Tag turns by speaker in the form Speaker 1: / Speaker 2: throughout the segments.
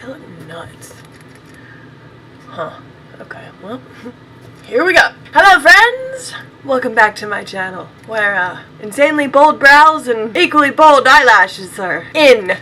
Speaker 1: I look nuts. Huh. Okay, well, here we go. Hello, friends! Welcome back to my channel, where, insanely bold brows and equally bold eyelashes are in.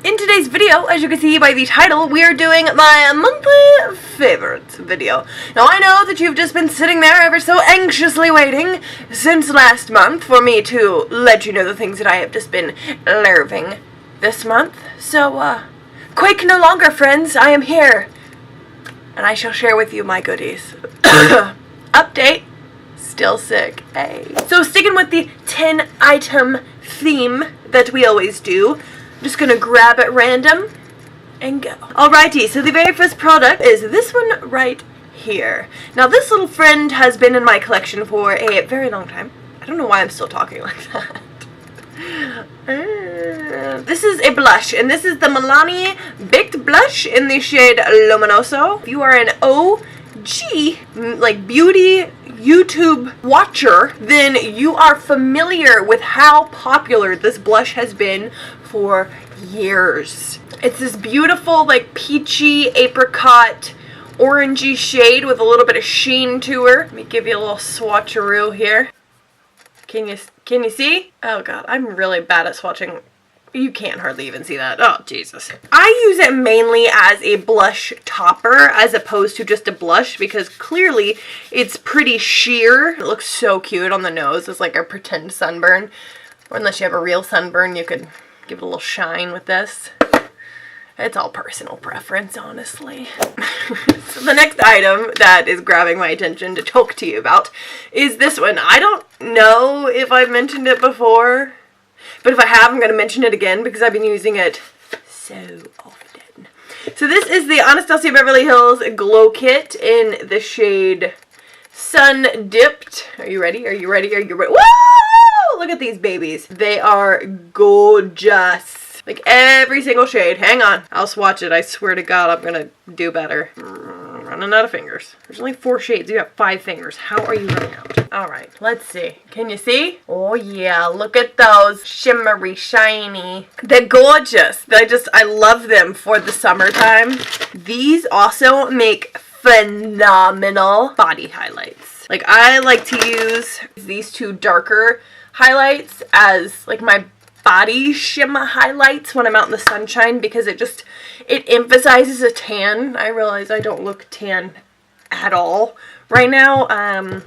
Speaker 1: In today's video, as you can see by the title, we are doing my monthly favorites video. Now, I know that you've just been sitting there ever so anxiously waiting since last month for me to let you know the things that I have just been loving this month. So, quake no longer, friends. I am here, and I shall share with you my goodies. Update, still sick. Hey. So, sticking with the 10-item theme that we always do, I'm just gonna grab at random and go. Alrighty, so the very first product is this one right here. Now this little friend has been in my collection for a very long time. I don't know why I'm still talking like that. This is a blush, and this is the Milani Baked Blush in the shade Luminoso. If you are an OG, like, beauty YouTube watcher, then you are familiar with how popular this blush has been for years. It's this beautiful, like, peachy apricot orangey shade with a little bit of sheen to her. Let me give you a little swatcheroo here. Can you see? Oh god, I'm really bad at swatching. You can't hardly even see that. Oh, Jesus. I use it mainly as a blush topper as opposed to just a blush because clearly it's pretty sheer. It looks so cute on the nose as like a pretend sunburn. Or unless you have a real sunburn, you could give it a little shine with this. It's all personal preference, honestly. So the next item that is grabbing my attention to talk to you about is this one. I don't know if I've mentioned it before, but if I have, I'm going to mention it again because I've been using it so often. So this is the Anastasia Beverly Hills Glow Kit in the shade Sun Dipped. Are you ready? Are you ready? Are you ready? Woo! Look at these babies. They are gorgeous. Like every single shade. Hang on. I'll swatch it. I swear to God, I'm going to do better. Running out of fingers. There's only 4 shades. You have 5 fingers. How are you running out? Alright, let's see. Can you see? Oh yeah, look at those. Shimmery, shiny. They're gorgeous. I love them for the summertime. These also make phenomenal body highlights. Like, I like to use these 2 darker highlights as like my body shimmer highlights when I'm out in the sunshine because it emphasizes a tan. I realize I don't look tan at all right now. I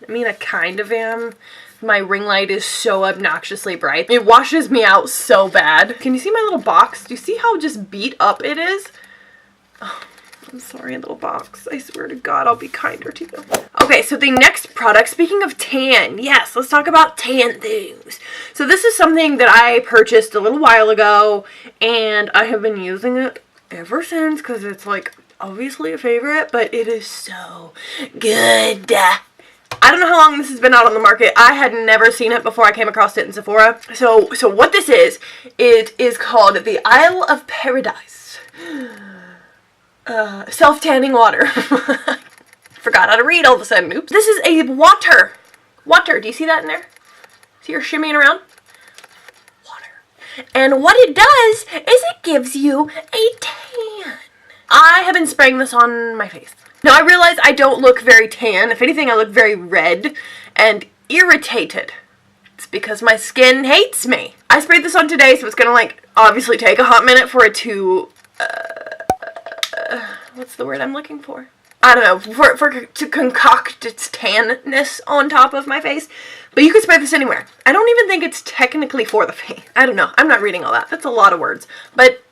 Speaker 1: mean, I kind of am. My ring light is so obnoxiously bright. It washes me out so bad. Can you see my little box? Do you see how just beat up it is? Oh, I'm sorry, little box. I swear to God, I'll be kinder to you. Okay, so the next product, speaking of tan, yes, let's talk about tan things. So this is something that I purchased a little while ago, and I have been using it ever since because it's, like, obviously a favorite, but it is so good. I don't know how long this has been out on the market. I had never seen it before I came across it in Sephora. So what this is, it is called the Isle of Paradise. Self-tanning water. Forgot how to read all of a sudden. Oops. This is a water. Water. Do you see that in there? See her shimmying around? Water. And what it does is it gives you a tan. I have been spraying this on my face. Now, I realize I don't look very tan. If anything, I look very red and irritated. It's because my skin hates me. I sprayed this on today, so it's gonna, like, obviously take a hot minute for it to, what's the word I'm looking for? I don't know, to concoct its tanness on top of my face. But you can spray this anywhere. I don't even think it's technically for the face. I don't know. I'm not reading all that. That's a lot of words. But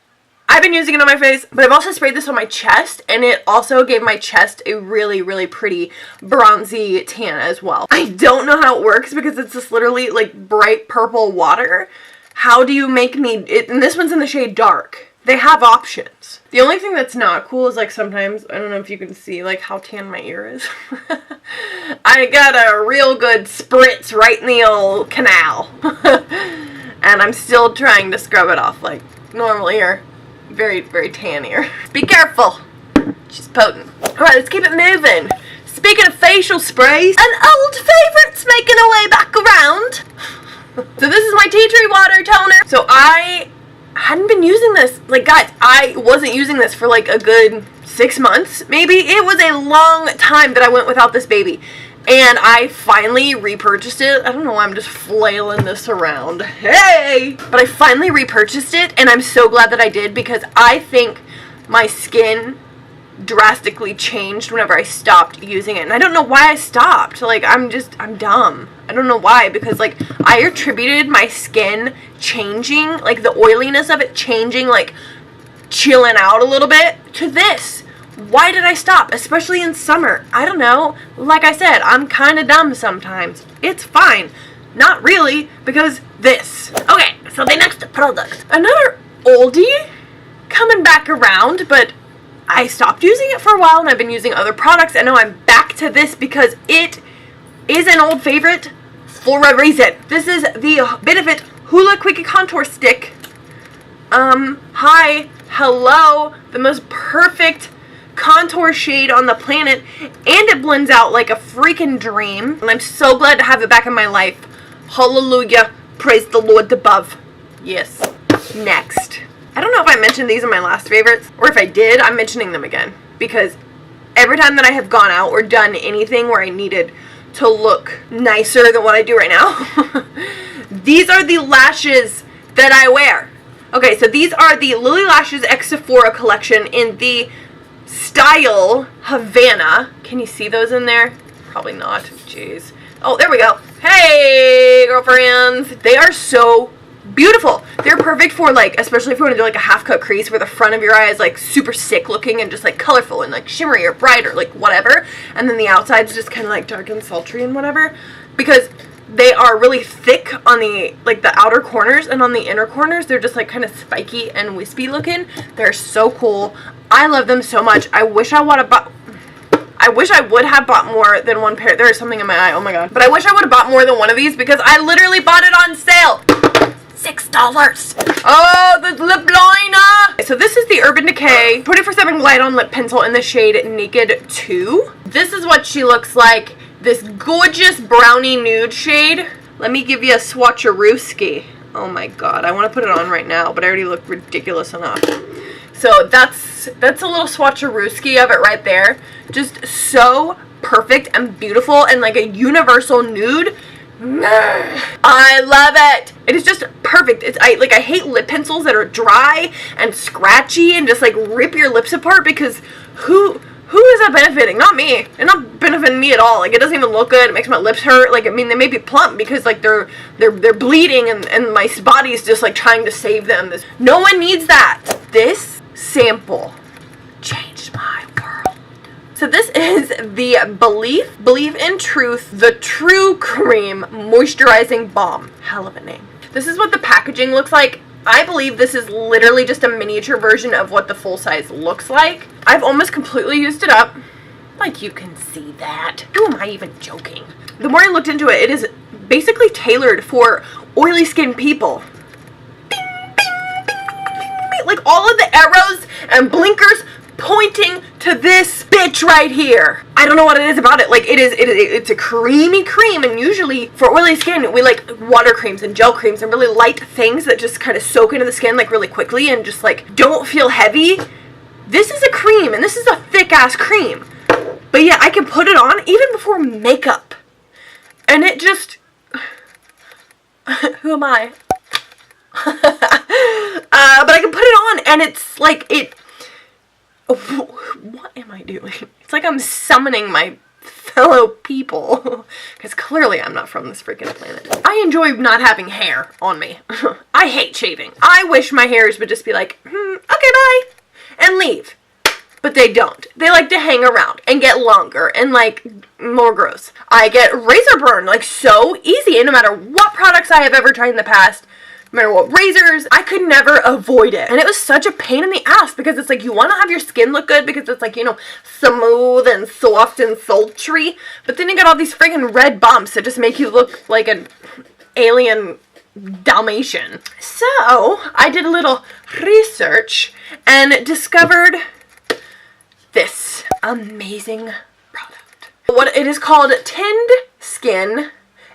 Speaker 1: I've been using it on my face, but I've also sprayed this on my chest, and it also gave my chest a really, really pretty bronzy tan as well. I don't know how it works because it's just literally like bright purple water. How do you make me, and this one's in the shade dark. They have options. The only thing that's not cool is, like, sometimes, I don't know if you can see, like, how tan my ear is. I got a real good spritz right in the old canal. And I'm still trying to scrub it off, like, normal ear. Very, very tan ear. Be careful. She's potent. Alright, let's keep it moving. Speaking of facial sprays, an old favorite's making her way back around. So this is my tea tree water toner. So I hadn't been using this. Like, guys, I wasn't using this for like a good 6 months, maybe. It was a long time that I went without this baby. And I finally repurchased it. I don't know why I'm just flailing this around. Hey! But I finally repurchased it, and I'm so glad that I did, because I think my skin drastically changed whenever I stopped using it. And I don't know why I stopped. Like, I'm dumb. I don't know why, because like I attributed my skin changing, like the oiliness of it changing, like chilling out a little bit, to this. Why did I stop? Especially in summer. I don't know. Like I said, I'm kind of dumb sometimes. It's fine. Not really, because this. Okay, so the next product. Another oldie coming back around, but I stopped using it for a while and I've been using other products, and now I'm back to this because it is an old favorite for a reason. This is the Benefit Hoola Quickie Contour Stick. Hi, hello, the most perfect contour shade on the planet, and it blends out like a freaking dream, and I'm so glad to have it back in my life. Hallelujah, praise the Lord above. Yes. Next, I don't know if I mentioned these in my last favorites, or if I did, I'm mentioning them again, because every time that I have gone out or done anything where I needed to look nicer than what I do right now, these are the lashes that I wear. Okay, so these are the Lily Lashes X Sephora collection in the style Havana. Can you see those in there? Probably not. Jeez. Oh, there we go. Hey, girlfriends. They are so beautiful. They're perfect for, like, especially if you want to do like a half cut crease where the front of your eye is like super sick looking and just like colorful and like shimmery or bright or like whatever, and then the outside's just kind of like dark and sultry and whatever, because they are really thick on the, like, the outer corners, and on the inner corners they're just like kind of spiky and wispy looking. They're so cool. I love them so much. I wish I would have bought more than one pair. There is something in my eye. Oh my god. But I wish I would have bought more than one of these, because I literally bought it on sale. $6. Oh, the lip liner. So this is the Urban Decay 24/7 Glide On Lip Pencil in the shade Naked 2. This is what she looks like. This gorgeous brownie nude shade. Let me give you a swatcherooski. Oh my god, I want to put it on right now, but I already look ridiculous enough. So that's a little swatcherooski of it right there. Just so perfect and beautiful and like a universal nude. I love it. It is just perfect. I hate lip pencils that are dry and scratchy and just like rip your lips apart, because who is that benefiting? Not me. It's not benefiting me at all. Like, it doesn't even look good. It makes my lips hurt. Like, I mean, they may be plump because like they're bleeding and my body's just like trying to save them. No one needs that. This sample changed my world. So this is the Believe in Truth, the True Cream Moisturizing Balm. Hell of a name. This is what the packaging looks like. I believe this is literally just a miniature version of what the full size looks like. I've almost completely used it up. Like, you can see that. Who am I even joking? The more I looked into it, it is basically tailored for oily skin people. Bing, bing, bing, bing, bing. Like, all of the arrows and blinkers pointing to this bitch right here. I don't know what it is about it. Like, it's a creamy cream, and usually for oily skin we like water creams and gel creams and really light things that just kind of soak into the skin like really quickly and just like don't feel heavy. This is a cream, and this is a thick ass cream, but yeah, I can put it on even before makeup, and it just who am I? But I can put it on, and it's like it. What am I doing? It's like I'm summoning my fellow people, because clearly I'm not from this freaking planet. I enjoy not having hair on me. I hate shaving. I wish my hairs would just be like, okay, bye, and leave. But they don't. They like to hang around and get longer and like more gross. I get razor burn like so easy, and no matter what products I have ever tried in the past, no matter what razors, I could never avoid it. And it was such a pain in the ass, because it's like you want to have your skin look good because it's like, you know, smooth and soft and sultry, but then you got all these friggin' red bumps that just make you look like an alien Dalmatian. So I did a little research and discovered this amazing product. What it is called Tinned Skin.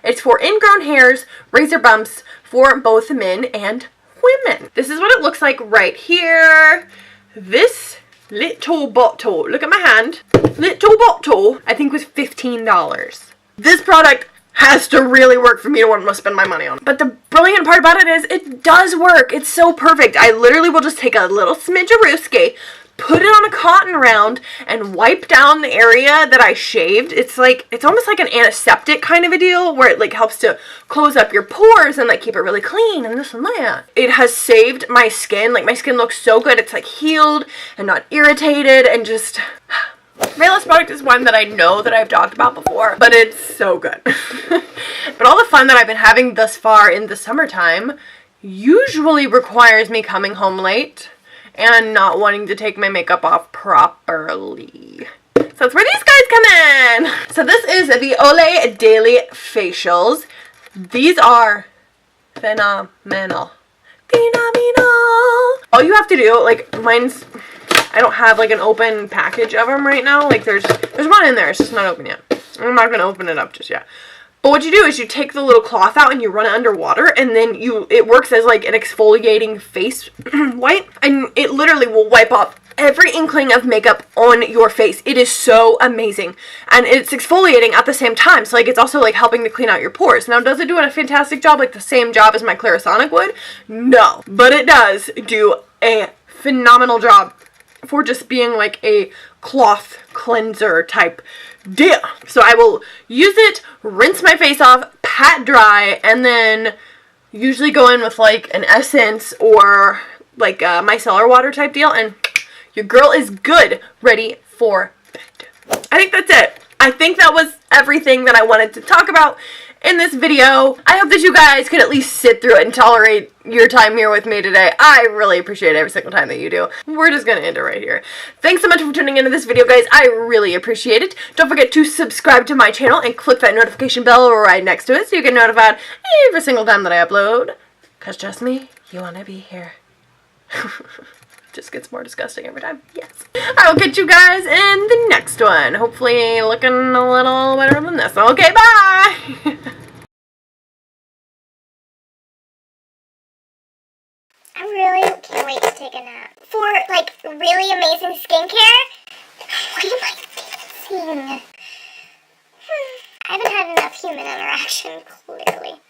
Speaker 1: It's for ingrown hairs, razor bumps for both men and women. This is what it looks like right here. This little bottle, look at my hand, little bottle, I think was $15. This product has to really work for me to want to spend my money on. But the brilliant part about it is it does work. It's so perfect. I literally will just take a little smidge of Ruski, put it on a cotton round, and wipe down the area that I shaved. It's almost like an antiseptic kind of a deal where it like helps to close up your pores and like keep it really clean and this and that. It has saved my skin. Like my skin looks so good. It's like healed and not irritated and just... My last product is one that I know that I've talked about before, but it's so good. But all the fun that I've been having thus far in the summertime usually requires me coming home late and not wanting to take my makeup off properly. So that's where these guys come in. So this is the Olay Daily Facials. These are phenomenal. Phenomenal. All you have to do, like mine's... I don't have like an open package of them right now. Like there's one in there. It's just not open yet. I'm not going to open it up just yet. But what you do is you take the little cloth out and you run it under water, and then it works as like an exfoliating face wipe, and it literally will wipe off every inkling of makeup on your face. It is so amazing. And it's exfoliating at the same time. So like it's also like helping to clean out your pores. Now does it do a fantastic job, like the same job as my Clarisonic would? No. But it does do a phenomenal job for just being like a cloth cleanser type deal. So I will use it, rinse my face off, pat dry, and then usually go in with like an essence or like a micellar water type deal, and your girl is good, ready for bed. I think that's it. I think that was everything that I wanted to talk about in this video. I hope that you guys could at least sit through it and tolerate your time here with me today. I really appreciate every single time that you do. We're just gonna end it right here. Thanks so much for tuning into this video, guys. I really appreciate it. Don't forget to subscribe to my channel and click that notification bell right next to it so you get notified every single time that I upload. Because trust me, you want to be here. Just gets more disgusting every time. Yes. I will get you guys in the next one. Hopefully looking a little better than this. Okay, bye!
Speaker 2: I really can't wait to take a nap. For, like, really amazing skincare, what am I thinking? I haven't had enough human interaction, clearly.